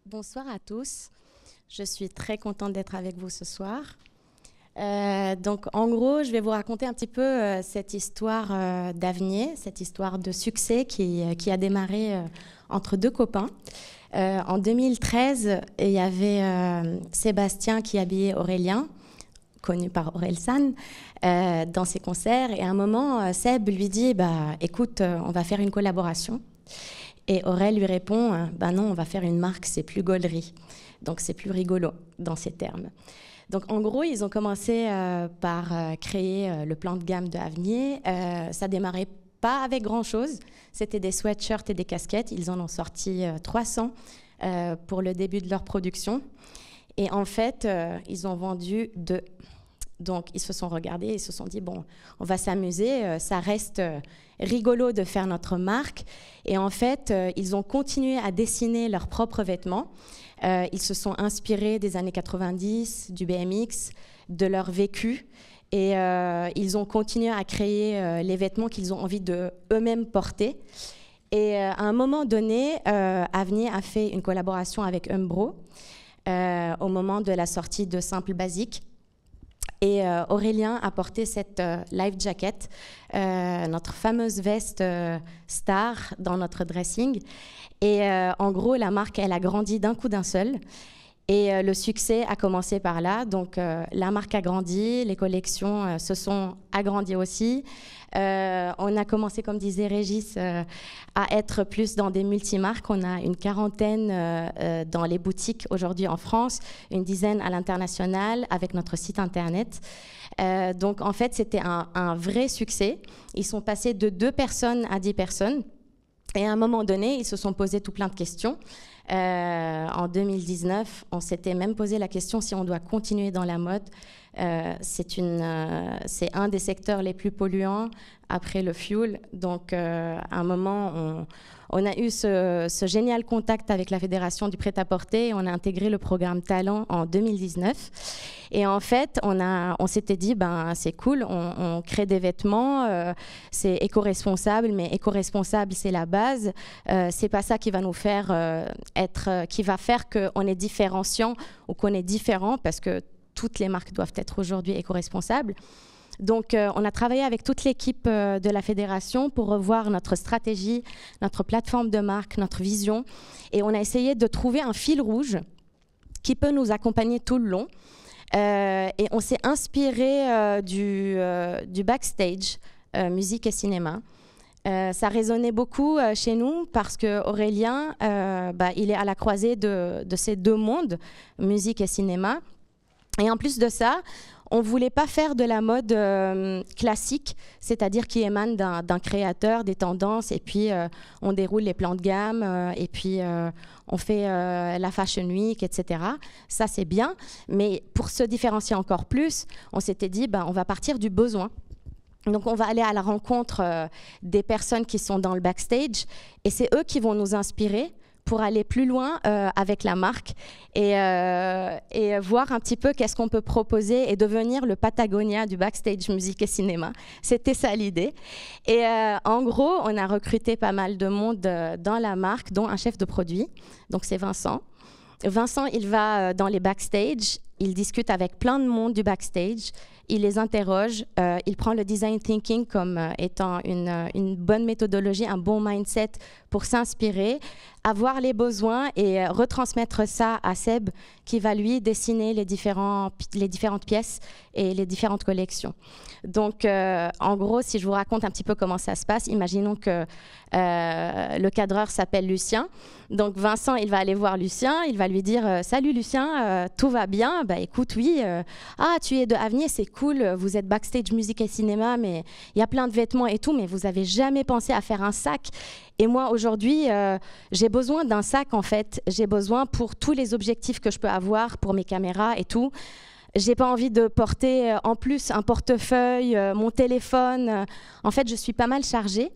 Bonsoir à tous. Je suis très contente d'être avec vous ce soir. Donc, en gros, je vais vous raconter un petit peu cette histoire d'Avnier, cette histoire de succès qui a démarré entre deux copains. En 2013, il y avait Sébastien qui habillait Aurélien, connu par Orelsan, dans ses concerts. Et à un moment, Seb lui dit écoute, on va faire une collaboration. Et Aurel lui répond non, on va faire une marque, c'est plus gaulerie. Donc c'est plus rigolo dans ces termes. Donc en gros, ils ont commencé par créer le plan de gamme de Avnier. Ça démarrait pas avec grand-chose. C'était des sweatshirts et des casquettes. Ils en ont sorti 300 pour le début de leur production. Et en fait, ils ont vendu 2. Donc, ils se sont regardés et ils se sont dit, bon, on va s'amuser, ça reste rigolo de faire notre marque. Et en fait, ils ont continué à dessiner leurs propres vêtements. Ils se sont inspirés des années 90, du BMX, de leur vécu. Et ils ont continué à créer les vêtements qu'ils ont envie de eux-mêmes porter. Et à un moment donné, Avnier a fait une collaboration avec Umbro au moment de la sortie de Simple Basique. Et Aurélien a porté cette life jacket, notre fameuse veste star dans notre dressing. Et en gros, la marque, elle a grandi d'un coup d'un seul. Et le succès a commencé par là. Donc, la marque a grandi, les collections se sont agrandies aussi. On a commencé, comme disait Régis, à être plus dans des multimarques. On a une quarantaine dans les boutiques aujourd'hui en France, une dizaine à l'international avec notre site internet. Donc, en fait, c'était un vrai succès. Ils sont passés de 2 personnes à 10 personnes. Et à un moment donné, ils se sont posés tout plein de questions. En 2019, on s'était même posé la question si on doit continuer dans la mode. C'est un des secteurs les plus polluants après le fuel. Donc, à un moment, on a eu ce génial contact avec la Fédération du prêt-à-porter et on a intégré le programme Talent en 2019. Et en fait, on s'était dit, c'est cool, on crée des vêtements, c'est éco-responsable, mais éco-responsable, c'est la base. C'est pas ça qui va nous faire qui va faire qu'on est différenciant ou qu'on est différent, parce que toutes les marques doivent être aujourd'hui éco-responsables. Donc, on a travaillé avec toute l'équipe de la fédération pour revoir notre stratégie, notre plateforme de marque, notre vision. Et on a essayé de trouver un fil rouge qui peut nous accompagner tout le long. Et on s'est inspiré du backstage, musique et cinéma. Ça résonnait beaucoup chez nous parce qu'Aurélien, il est à la croisée de ces 2 mondes, musique et cinéma. Et en plus de ça, on ne voulait pas faire de la mode classique, c'est-à-dire qui émane d'un créateur, des tendances, et puis on déroule les plans de gamme, et puis on fait la Fashion Week, etc. Ça, c'est bien, mais pour se différencier encore plus, on s'était dit, on va partir du besoin. Donc, on va aller à la rencontre des personnes qui sont dans le backstage, et c'est eux qui vont nous inspirer pour aller plus loin avec la marque et voir un petit peu qu'est-ce qu'on peut proposer et devenir le Patagonia du backstage musique et cinéma. C'était ça l'idée. Et en gros, on a recruté pas mal de monde dans la marque, dont un chef de produit. Donc, c'est Vincent. Vincent, il va dans les backstage, il discute avec plein de monde du backstage, il les interroge, il prend le design thinking comme étant une bonne méthodologie, un bon mindset pour s'inspirer, avoir les besoins et retransmettre ça à Seb qui va lui dessiner les différentes pièces et les différentes collections. Donc, en gros, si je vous raconte un petit peu comment ça se passe, imaginons que le cadreur s'appelle Lucien. Donc, Vincent, il va aller voir Lucien, il va lui dire « Salut Lucien, tout va bien ?» Écoute, oui, tu es de Avnier, c'est cool, vous êtes backstage musique et cinéma, mais il y a plein de vêtements et tout, mais vous n'avez jamais pensé à faire un sac. Et moi, aujourd'hui, j'ai besoin d'un sac, en fait. J'ai besoin pour tous les objectifs que je peux avoir, pour mes caméras et tout. J'ai pas envie de porter en plus un portefeuille, mon téléphone. En fait, je suis pas mal chargée.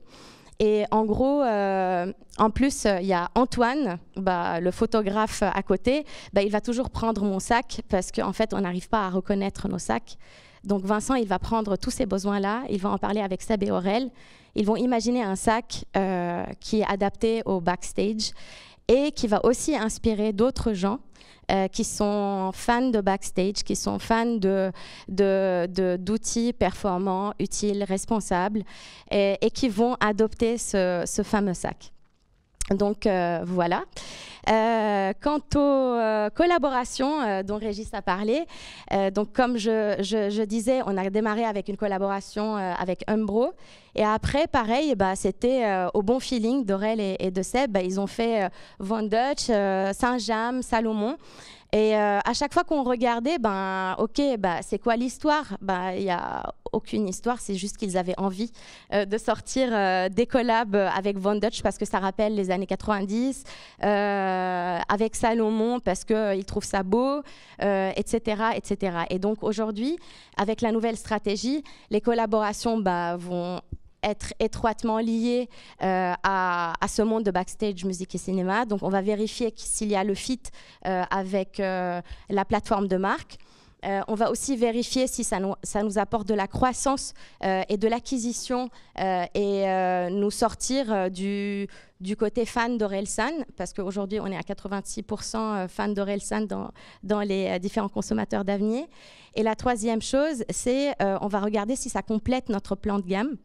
Et en gros, en plus, il y a Antoine, le photographe à côté. Il va toujours prendre mon sac parce qu'en fait, on n'arrive pas à reconnaître nos sacs. Donc Vincent, il va prendre tous ces besoins-là, il va en parler avec Seb et Aurel. Ils vont imaginer un sac qui est adapté au backstage. et qui va aussi inspirer d'autres gens qui sont fans de backstage, qui sont fans d'outils performants, utiles, responsables, et qui vont adopter ce fameux sac. Donc voilà. Quant aux collaborations dont Régis a parlé, donc comme je disais, on a démarré avec une collaboration avec Umbro, et après, pareil, c'était au bon feeling d'Aurel et de Seb. Ils ont fait Von Dutch, Saint-James, Salomon. Et à chaque fois qu'on regardait, c'est quoi l'histoire? Il n'y a aucune histoire, c'est juste qu'ils avaient envie de sortir des collabs avec Von Dutch parce que ça rappelle les années 90, avec Salomon parce qu'ils trouvent ça beau, etc., etc. Et donc aujourd'hui, avec la nouvelle stratégie, les collaborations vont être étroitement liées à ce monde de backstage, musique et cinéma. Donc on va vérifier s'il y a le fit avec la plateforme de marque. On va aussi vérifier si ça nous apporte de la croissance et de l'acquisition et nous sortir du côté fan d'Orelsan, parce qu'aujourd'hui on est à 86% fans d'Orelsan dans les différents consommateurs d'Avenir. Et la troisième chose, c'est on va regarder si ça complète notre plan de gamme.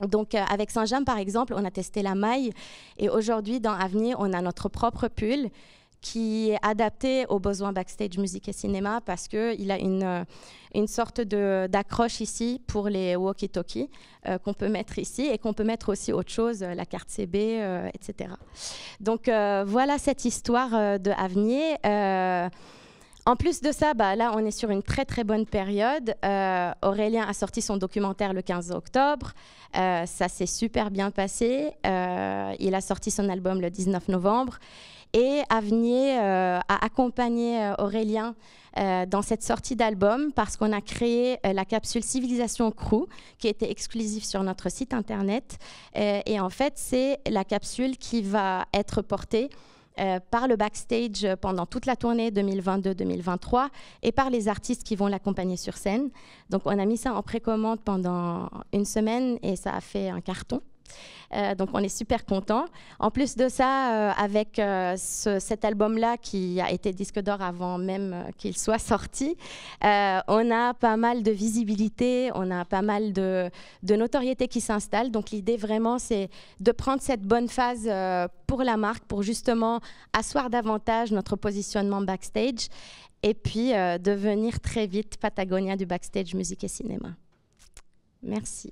Donc avec Saint-James par exemple, on a testé la maille, et aujourd'hui dans Avenir, on a notre propre pull qui est adapté aux besoins backstage musique et cinéma parce qu'il a une sorte d'accroche ici pour les walkie-talkies qu'on peut mettre ici et qu'on peut mettre aussi autre chose, la carte CB, etc. Donc voilà cette histoire de Avenir. En plus de ça, là, on est sur une très, très bonne période. Aurélien a sorti son documentaire le 15 octobre. Ça s'est super bien passé. Il a sorti son album le 19 novembre. Et Avenir a accompagné Aurélien dans cette sortie d'album parce qu'on a créé la capsule Civilisation Crew qui était exclusive sur notre site internet. Et en fait, c'est la capsule qui va être portée par le backstage pendant toute la tournée 2022-2023 et par les artistes qui vont l'accompagner sur scène. Donc on a mis ça en précommande pendant une semaine et ça a fait un carton. Donc on est super contents. En plus de ça, avec cet album-là qui a été disque d'or avant même qu'il soit sorti, on a pas mal de visibilité, on a pas mal de notoriété qui s'installe. Donc l'idée vraiment, c'est de prendre cette bonne phase pour la marque, pour justement asseoir davantage notre positionnement backstage et puis devenir très vite Patagonia du backstage musique et cinéma. Merci.